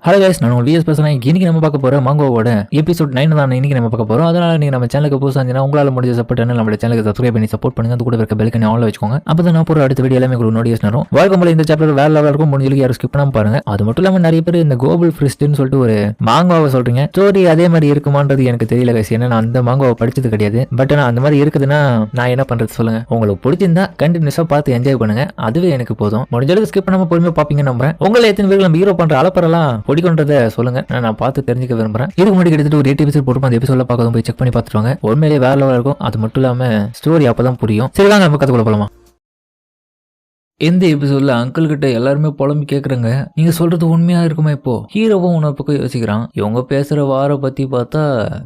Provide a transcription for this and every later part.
Hello guys, நான் vs பேசுறேன். இன்னைக்கு நம்ம பார்க்க போற மாங்கோவோட எபிசோட் 9 தான் இன்னைக்கு நம்ம பார்க்க போறோம். அதனால நீங்க நம்ம சேனலுக்கு புதுசா இருந்தீங்கன்னா உங்களால முடிஞ்ச சப்போர்ட் பண்ணி நம்ம சேனலுக்கு சப்ஸ்கிரைப் பண்ணி சப்போர்ட் பண்ணுங்க. அது கூட இருக்க பெல் ஐகானை ஆன்ல வச்சுக்கோங்க. அப்பதான் நான் போற அடுத்த வீடியோ எல்லாமே உங்களுக்கு நோட்டிஃபிகேஷன் வரும். வழக்கம் போல இந்த சாப்டர் வேற லெவலா இருக்கும். முடிஞ்சளவுக்கு யாரும் ஸ்கிப் பண்ணாம பாருங்க. அது மட்டும் இல்லாம நிறைய பேர் இந்த கோபல் ஃப்ரிஸ்ட்னு சொல்லிட்டு ஒரு மாங்கோவை சொல்றீங்க. ஸ்டோரி அதே மாதிரி இருக்குமான்றது எனக்கு தெரியல கைஸ். ஏன்னா நான் அந்த மாங்கோவை படிச்சது கிடையாது. பட் ஆனா அந்த மாதிரி இருக்குதுன்னா நான் என்ன பண்றது சொல்லுங்க. உங்களுக்கு பிடிச்சிருந்தா கண்டினியூஸா பார்த்து என்ஜாய் பண்ணுங்க. அதுவே எனக்கு போதும். முடிஞ்சளவுக்கு ஸ்கிப் பண்ணாம பொறுமையா பாப்பீங்க நம்புறேன். உங்களை எத்தனை பேர் நம்ம ஹீரோ பண்ற அலப்பறலாம் பிடிக்கும்ன்றத சொல்லுங்க. நான் பார்த்து தெரிஞ்சுக்க விரும்புறேன். இதுக்கு முன்னாடி கிட்டத்தட்ட ஒரு 8 எபிசோட் போட்டு அந்த எபிசோட்ல பார்க்காத போய் செக் பண்ணி பார்த்துருவாங்க. உண்மையிலேயே வேற லெவலா இருக்கும். அது மட்டும் இல்லாம ஸ்டோரி அப்பதான் புரியும். சரி வாங்க நம்ம கத்துக்குள்ள போலாமா. இந்த எபிசோட்ல அங்கிள் கிட்ட எல்லாருமே புலம்பி கேக்குறாங்க, நீங்க சொல்றது உண்மையா இருக்குமா? இப்போ ஹீரோவும் உன்ன பக்கம் யோசிக்கிறான். இவங்க பேசுற வார பத்தி பார்த்தா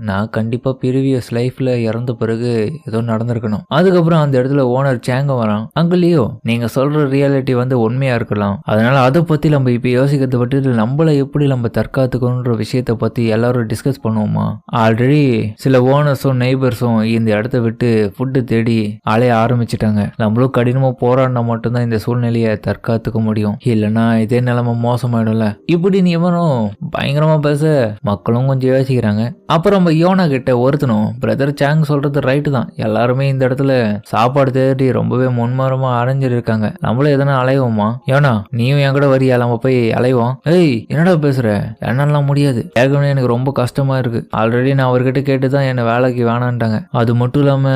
நான் கண்டிப்பா ப்ரீவியஸ் லைஃப்ல இறந்த பிறகு ஏதோ நடந்திருக்கணும். அதுக்கப்புறம் அந்த இடத்துல ஓனர் சேங்க வரான். அங்கிள்லையோ நீங்க சொல்ற ரியாலிட்டி உண்மையா இருக்கலாம். அதனால அதை பத்தி நம்ம இப்ப யோசிக்கிறத விட்டு நம்மள எப்படி நம்ம தற்காத்துக்கணுன்ற விஷயத்த பத்தி எல்லாரும் டிஸ்கஸ் பண்ணுவோமா? ஆல்ரெடி சில ஓனர்ஸும் நெய்பர்ஸும் இந்த இடத்த விட்டு ஃபுட்டு தேடி அலைய ஆரம்பிச்சிட்டாங்க. நம்மளும் கடினமா போராடினா மட்டும்தான் இந்த சூழ்நிலையை தற்காத்துக்க முடியும். இல்லைன்னா இதே நிலைமை மோசமாயிடும்ல. இப்படி நீ எவனும் பயங்கரமா பேச மக்களும் கொஞ்சம் யோசிக்கிறாங்க. அப்புறம் நம்ம யோனா கிட்ட ஒருத்தனும் பிரதர் சாங் சொல்றது ரைட்டு தான். எல்லாருமே இந்த இடத்துல சாப்பாடு தேடி ரொம்பவே முன்மாரமா அலைஞ்சிட்டு இருக்காங்க. நம்மளும் எதனா அலைவோமா? யோனா நீயும் என் கூட வரியா? நம்ம போய் அலைவோம். ஏய் என்னடா பேசுற? என்னெல்லாம் முடியாது. ஏற்கனவே எனக்கு ரொம்ப கஷ்டமா இருக்கு. ஆல்ரெடி நான் அவர்கிட்ட கேட்டுதான் என்ன வேலைக்கு வேணான்ட்டாங்க. அது மட்டும் இல்லாம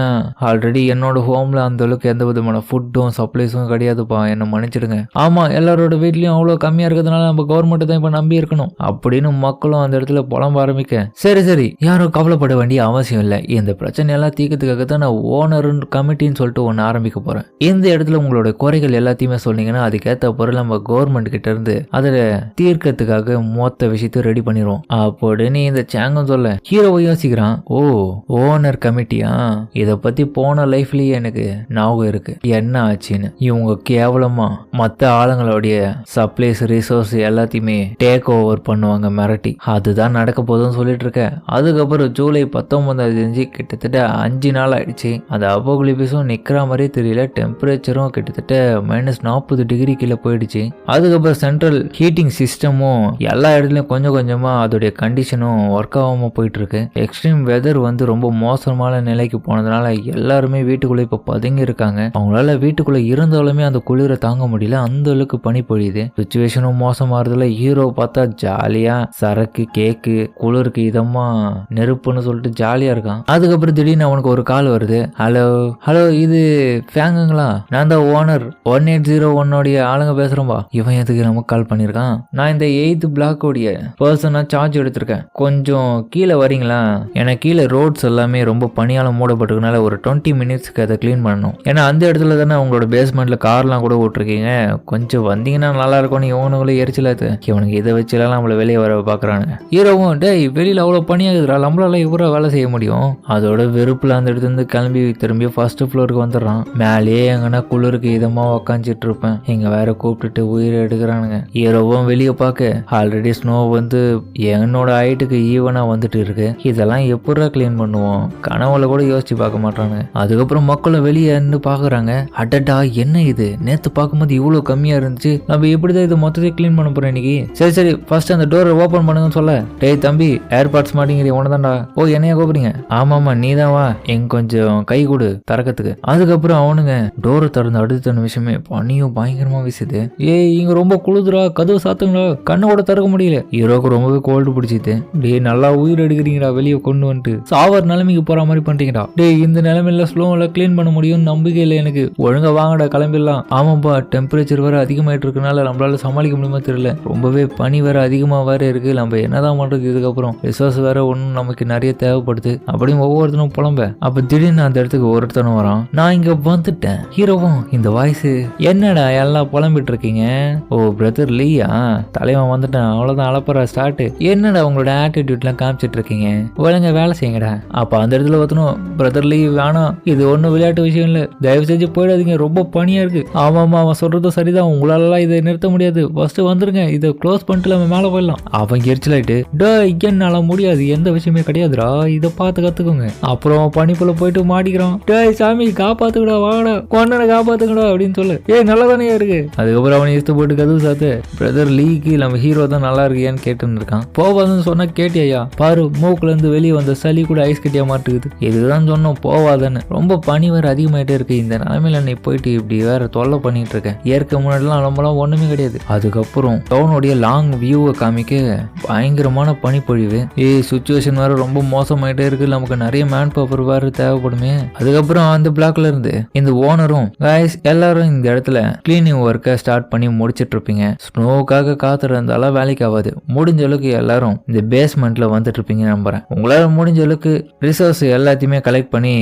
ஆல்ரெடி என்னோட ஹோம்ல அந்த அளவுக்கு எந்த விதமான ஃபுட்டும் சப்ளைஸும் கிடையாதுப்பா. என்ன மன்னிச்சிடுங்க. ஆமா, எல்லாரோட வீட்லயும் அவ்வளவு கம்மியா இருக்கிறதுனால நம்ம கவர்மெண்ட் தான் இப்ப நம்பி இருக்கணும் அப்படின்னு மக்களும் அந்த இடத்துல புலம்ப ஆரம்பிக்க, சரி யாரும் கவலைப்பட வேண்டிய அவசியம் இல்லை. இந்த பிரச்சனை எல்லாம் தீர்க்கறதுக்காக தான் நான் ஓனர் கமிட்டின்னு சொல்லிட்டு ஒன்னு ஆரம்பிக்க போறேன். இந்த இடத்துல உங்களோட குறைகள் எல்லாத்தையுமே சொன்னீங்கன்னா அதுக்கேற்ற பொருள் நம்ம கவர்மெண்ட் கிட்ட இருந்து அதுல தீர்க்கறதுக்காக மொத்த விஷயத்தையும் ரெடி பண்ணிடுவோம் அப்படின்னு இந்த சேங்கம் சொல்ல ஹீரோவை யோசிக்கிறான். ஓ ஓனர் கமிட்டியா? இத பத்தி போன லைஃப்லயே எனக்கு ஞாபகம் இருக்கு என்ன ஆச்சுன்னு. இவங்க கேவலமா மற்ற ஆளுங்களுடைய சப்ளைஸ் ரிசோர்ஸ் எல்லாத்தையுமே டேக் ஓவர் பண்ணுவாங்க மிரட்டி. அதுதான் நடக்க போதுன்னு சொல்லிட்டு இருக்க. அதுக்கப்புறம் ஜூலை 19 கிட்டத்தட்ட 5 நாள் ஆயிடுச்சு. அந்த அப்போகுலிபிஸும் நிக்கிற மாதிரியே தெரியல. டெம்பரேச்சரும் கிட்டத்தட்ட -40 டிகிரி கீழே போயிடுச்சு. அதுக்கப்புறம் சென்ட்ரல் ஹீட்டிங் சிஸ்டமும் எல்லா இடத்துலயும் கொஞ்சம் கொஞ்சமா அதோடைய கண்டிஷனும் ஒர்க் ஆகாம போயிட்டு இருக்கு. எக்ஸ்ட்ரீம் வெதர் ரொம்ப மோசமான நிலைக்கு போனதுனால எல்லாருமே வீட்டுக்குள்ள இப்ப பதுங்கி இருக்காங்க. அவங்களால வீட்டுக்குள்ள இருந்தாலுமே அந்த குளிரை தாங்க முடியல. அந்த அளவுக்கு பனி பொழியுது. சிச்சுவேஷனும் மோசமாறதுல ஹீரோ பார்த்தா ஜாலியா சரக்கு கேக்கு குளிருக்கு இதமா நெருப்புன்னு சொல்லிட்டு ஜாலியா இருக்கான். அதுக்கப்புறம் திடீர்னு அவனுக்கு ஒரு கால் வருது. ஹலோ இது ஃபேங்குங்களா? நான் தான் ஓனர் 1801 ஆளுங்க பேசுறோம்பா. இவன் எதுக்கு நமக்கு கால் பண்ணிருக்கான்? நான் இந்த 8th பிளாக்கோடைய பர்சனா சார்ஜ் எடுத்திருக்கேன். கொஞ்சம் கீழே வரீங்களா? எனக்கு கீழே ரோட்ஸ் எல்லாமே ரொம்ப பனியால மூடப்பட்டிருக்கனால ஒரு 20 மினிட்ஸ்க்கு அதை கிளீன் பண்ணணும். ஏன்னா அந்த இடத்துல தானே உங்களோட பேஸ்மெண்ட்ல கார்லாம் கூட விட்டுருக்கீங்க. கொஞ்சம் வந்தீங்கன்னா நல்லா இருக்கும். இவனுக்குள்ள எரிச்சலாது. இவனுக்கு இதை வச்சுலாம் நம்மள வெளியே வர பாக்குறானுங்க. ஹீரோவும் டேய் வெளியில அவ்வளவு பனியாகுதுடா, நம்மளால இவரா வேலை செய்ய முடியும். அதோட வெறுப்புல அந்த இடத்துல இருந்து கிளம்பி திரும்பி ஃபர்ஸ்ட் ஃப்ளோருக்கு வந்துடுறான். மேலேயே எங்கன்னா குளிருக்கு இதமா உக்காந்துட்டு இருப்பேன். இங்க வேற கூப்பிட்டுட்டு உயிரை எடுக்கிறானுங்க. ஹீரோவும் வெளியே பார்க்க ஆல்ரெடி ஸ்னோ என்னோட ஹைட்டுக்கு ஈவனா வந்துட்டு இருக்கு. இதெல்லாம் எப்படா கிளீன் பண்ணுவோம்? கனவுல கூட யோசிச்சு பார்க்க மாட்டானுங்க. அதுக்கப்புறம் மக்களும் வெளியே இருந்து பாக்குறாங்க. அடடா என்ன இது? நேத்து பார்க்கும்போது இவ்வளவு கம்மியா இருந்துச்சு. நம்ம எப்படிதான் இதை மொத்தத்தை கிளீன் பண்ண போறோம் இன்னைக்கு? சரி ஃபர்ஸ்ட் அந்த டோரை ஓபன் பண்ணுங்கன்னு சொல்ல, டேய் தம்பி ஏர்பாட்ஸ் மாட்டேங்கிறீ உனதான்டா. ஓ என்னையா கூப்பிடுங்க? ஆமாமா நீதான் வா, எங்க கொஞ்சம் கை கொடு திறக்கிறதுக்கு. அதுக்கப்புறம் அவனுங்க டோரை திறந்து அடுத்த நிமிஷமே பனியும் பயங்கரமா வீசுது. ஏய் இங்க ரொம்ப குளிதுரா, கதவு சாத்துங்களா, கண்ணு கூட திறக்க முடியல. ஹீரோக்கு ரொம்பவே கோல்டு பிடிச்சிது. டேய் நல்லா உயிர் எடுக்கிறீங்கடா, வெளியே கொண்டு வந்துட்டு சாவர் நிலைமைக்கு போற மாதிரி பண்றீங்கடா. டேய் இந்த நிலைமையில ஸ்லோவில் கிளீன் பண்ண முடியும் நம்பிக்கை இல்லை எனக்கு. ஒழுங்கா வாங்கடா கிளம்பிடலாம். ஆமாப்பா டெம்பரேச்சர் வேற அதிகமாயிட்டு இருக்கனால நம்மளால சமாளிக்க முடியுமா தெரியல. ரொம்பவே பனி வேற அதிகமா வேற இருக்கு. நம்ம என்னதான் பண்றது? இதுக்கப்புறம் ரிசோர்ஸ் வேற ஒன்னும் நமக்கு நிறைய தேவைப்படுது அப்படின்னு ஒவ்வொருத்தனும் புலம்ப. அப்ப திடீர்னு அந்த இடத்துக்கு ஒருத்தனும் வரான். நான் இங்க வந்துட்டேன். ஹீரோவும் இந்த வாய்ஸ் என்னடா எல்லாம் புலம்பிட்டு இருக்கீங்க? ஓ பிரதர் லீயா, தலைவன் வந்துட்டேன் அவ்வளவுதான் அலப்பற ஸ்டார்ட். என்னடா உங்களோட ஆட்டிடியூட் எல்லாம் காமிச்சிட்டு இருக்கீங்க? ஒழுங்க வேலை செய்யுங்கடா. அப்ப அந்த இடத்துல ஒருத்தனும் பிரதர் லீ வேணாம், இது ஒன்னும் விளையாட்டு விஷயம் இல்ல, தயவு செஞ்சு போயிடாதீங்க, ரொம்ப பனியா இருக்கு ஆமாமா அவன் சொல்றது சரிதான், உங்களாலலாம் இதை நிறுத்த முடியாது, ஃபர்ஸ்ட் வந்துருங்க, இதை க்ளோஸ் பண்ணிட்டு நம்ம மேலே போயிடலாம். அவன் எரிச்சலாயிட்டு என்னால முடியாது, எந்த விஷயமே கிடையாதுடா, இதை பார்த்து கத்துக்கோங்க. அப்புறம் பனிப்புல போயிட்டு மாட்டிக்கிறான். சாமி காப்பாத்துக்கடா, வாங்கடா, கொண்டனை காப்பாத்துக்கடா அப்படின்னு சொல்லு. நல்லதானே இருக்கு. அதுக்கப்புறம் அவனை இஷ்ட போட்டு கதவு சாத்து பிரதர் லீக்கு நம்ம ஹீரோ தான் நல்லா இருக்கியான்னு கேட்டுன்னு இருக்கான். போவாதுன்னு சொன்னா கேட்டியா, பாரு மூக்குல இருந்து வெளியே வந்த சளி கூட ஐஸ் கட்டியா மாட்டுக்குது. இதுதான் சொன்னோம் போவாதன்னு. ரொம்ப பனி வேற அதிகமாயிட்டே இருக்கு, இந்த நிலைமையில நீ போயிட்டு இப்படி வேற தொல்லை பண்ணிட்டு இருக்க. ஏற்க முன்னாடிலாம் நம்மளாம் ஒண்ணுமே கிடையாது. அதுக்கப்புறம் டவுனுடைய லாங் வியூவை காமிக்க பயங்கரமான பனிப்பொழிவு. சுச்சுவேஷன் வேற ரொம்ப மோசமாயிட்டே இருக்கு, நமக்கு நிறைய மேன் பவர் வேற தேவைப்படுமே. அதுக்கப்புறம் அந்த பிளாக்ல இருந்து இந்த ஓனரும் எல்லாரும் இந்த இடத்துல கிளீனிங் ஒர்க்கை ஸ்டார்ட் பண்ணி முடிச்சிட்டு இருப்பீங்க. ஸ்னோவுக்காக காத்துட்டு இருந்தாலும் வேலைக்கு ஆகாது. முடிஞ்ச அளவுக்கு எல்லாரும் இந்த பேஸ்மெண்ட்ல வந்துட்டு இருப்பீங்க நம்புறேன். உங்களால முடிஞ்ச அளவுக்கு ரிசோர்ஸ் எல்லாத்தையுமே கலெக்ட் பண்ணி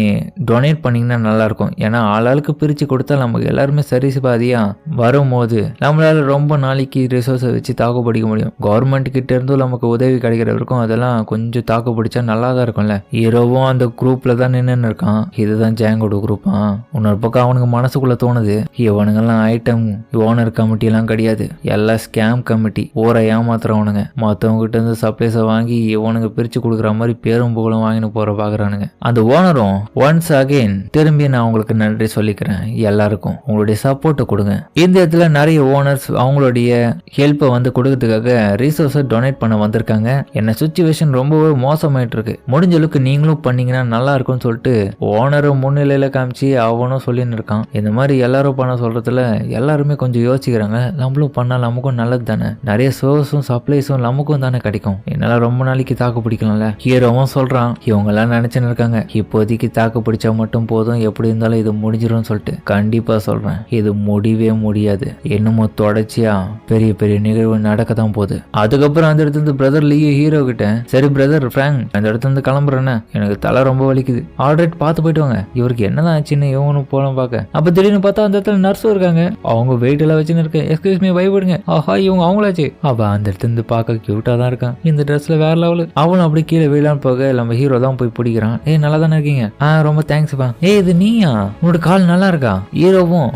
டொனேட் பண்ணீங்கன்னா நல்லா இருக்கும். ஏன்னா ஆளாளுக்கு பிரிச்சு கொடுத்தா நமக்கு எல்லாருமே சரி பாதியா வரும்போது நம்மளால ரொம்ப நாளைக்கு ரிசோர்ஸை வச்சு தாக்கு பிடிக்க முடியும். கவர்மெண்ட் கிட்ட இருந்தும் நமக்கு உதவி கிடைக்கிற வரைக்கும் அதெல்லாம் கொஞ்சம் தாக்கு பிடிச்சா நல்லா தான் இருக்கும்ல. ஹீரோவும் அந்த குரூப்ல தான் நின்று இருக்கான். இதுதான் ஜாங்கோட குரூப்பா. இன்னொரு பக்கம் அவனுக்கு மனசுக்குள்ள தோணுது, இவனுங்கெல்லாம் ஐட்டம் ஓனர் கமிட்டி எல்லாம் கிடையாது, எல்லாம் ஸ்கேம் கமிட்டி, ஊரை ஏமாத்துறவனுங்க. மற்றவங்க கிட்ட இருந்து சப்ளைஸை வாங்கி இவனுங்க பிரிச்சு கொடுக்குற மாதிரி பேரும் புகழும் வாங்கின்னு போற பாக்குறானுங்க. அந்த ஓனரும் ஒன்ஸ் அகைன் திரும்பி நான் உங்களுக்கு நன்றி சொல்லிக்கிறேன், எல்லாருக்கும் உங்களுடைய சப்போர்ட்டை கொடுங்க. இந்த இடத்துல நிறைய ஓனர்ஸ் அவங்களுடைய ஹெல்ப்பை வந்து கொடுக்கறதுக்காக ரிசோர்ஸை டொனேட் பண்ண வந்திருக்காங்க. என்ன சுச்சுவேஷன் ரொம்பவே மோசமாயிட்டு இருக்கு, முடிஞ்ச அளவுக்கு நீங்களும் பண்ணீங்கன்னா நல்லா இருக்கும்னு சொல்லிட்டு ஓனரும் முன்னிலையில காமிச்சு அவனும் சொல்லின்னு இருக்கான். இந்த மாதிரி எல்லாரும் பண்ண சொல்றதுல எல்லாருமே கொஞ்சம் யோசிக்கிறாங்க, நம்மளும் பண்ணா நமக்கும் நல்லது தானே, நிறைய சோர்ஸும் சப்ளைஸும் நமக்கும் தானே கிடைக்கும், என்னால ரொம்ப நாளைக்கு தாக்கு பிடிக்கலாம்ல. ஹீரோவும் சொல்றான், இவங்க எல்லாம் நினைச்சுன்னு இருக்காங்க இப்போதைக்கு தாக்கு பிடிச்சா மட்டும் போதும், எப்படி இருந்தாலும் இது முடிஞ்சிடும் சொல்லிட்டு. கண்டிப்பா சொல்றேன், இது முடியவே முடியாது, என்னமோ தொடர்ச்சியா பெரிய பெரிய நிகழ்வு நடக்க தான் போகுது. அதுக்கப்புறம் அந்த இடத்துல இருந்து பிரதர் லீ ஹீரோ கிட்ட, சரி பிரதர் ஃப்ராங்க் அந்த இடத்துல இருந்து கிளம்புறேன்னு, எனக்கு தலை ரொம்ப வலிக்குது, ஆல்ரெடி பார்த்து போயிட்டு வாங்க, இவருக்கு என்னதான் ஆச்சுன்னு இவனும் போலாம் பார்க்க. அப்ப திடீர்னு பார்த்தா அந்த இடத்துல நர்ஸும் இருக்காங்க, அவங்க வெயிட் எல்லாம் வச்சுன்னு இருக்கு. எக்ஸ்கியூஸ் மீ பயப்படுங்க, ஆஹா இவங்க அவங்களாச்சு. அவ அந்த இடத்துல இருந்து பார்க்க கியூட்டா தான் இருக்கான், இந்த ட்ரெஸ்ல வேற லெவலு. அவனும் அப்படி கீழே வீழான்னு போக நம்ம ஹீரோ தான் போய் பிடிக்கிறான். நல்லா தானே இருக்கீங்க, ரொம்ப தேங்க்ஸ் பா. இது நீயா, உன்னோட கால் நல்லா இருக்கா? ஹீரோவும்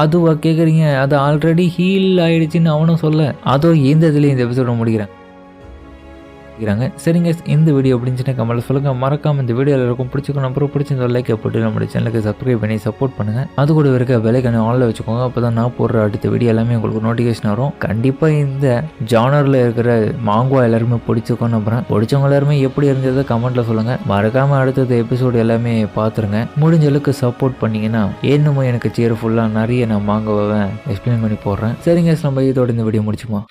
அதுவா கேக்குறீங்க, அது ஆல்ரெடி ஹீல் ஆயிடுச்சுன்னு அவனும் சொல்ல. அதோ இந்த இதுல இந்த எபிசோட முடிக்கிறேன். சரிங்க, இந்த வீடியோ அப்படின்னு கமெண்ட்ல சொல்லுங்க. மறக்காம இந்த வீடியோல இருக்கும் பிடிச்சிக்கணும், அப்புறம் பிடிச்சிருந்த லைக் போட்டு நம்மளுடைய சேனலுக்கு சப்ஸ்கிரைப் பண்ணி சப்போர்ட் பண்ணுங்க. அது கூட இருக்க பெல்லைக்கான ஆன்ல வச்சுக்கோங்க, அப்பதான் நான் போடுற அடுத்த வீடியோ எல்லாமே உங்களுக்கு நோட்டிஃபிகேஷன் வரும். கண்டிப்பா இந்த ஜானர்ல இருக்கிற மாங்கோ எல்லாருமே பிடிச்சிக்கணும் நம்புறேன். பிடிச்சவங்க எல்லாருமே எப்படி இருந்ததை கமெண்ட்ல சொல்லுங்க. மறக்காம அடுத்தது எபிசோடு எல்லாமே பாத்துருங்க. முடிஞ்ச அளவுக்கு சப்போர்ட் பண்ணீங்கன்னா இன்னமும் எனக்கு சேர் ஃபுல்லா நிறைய நான் மாங்கோவை எக்ஸ்பிளைன் பண்ணி போடுறேன். சரிங்க, நம்ம இதோட இந்த வீடியோ முடிச்சுமா.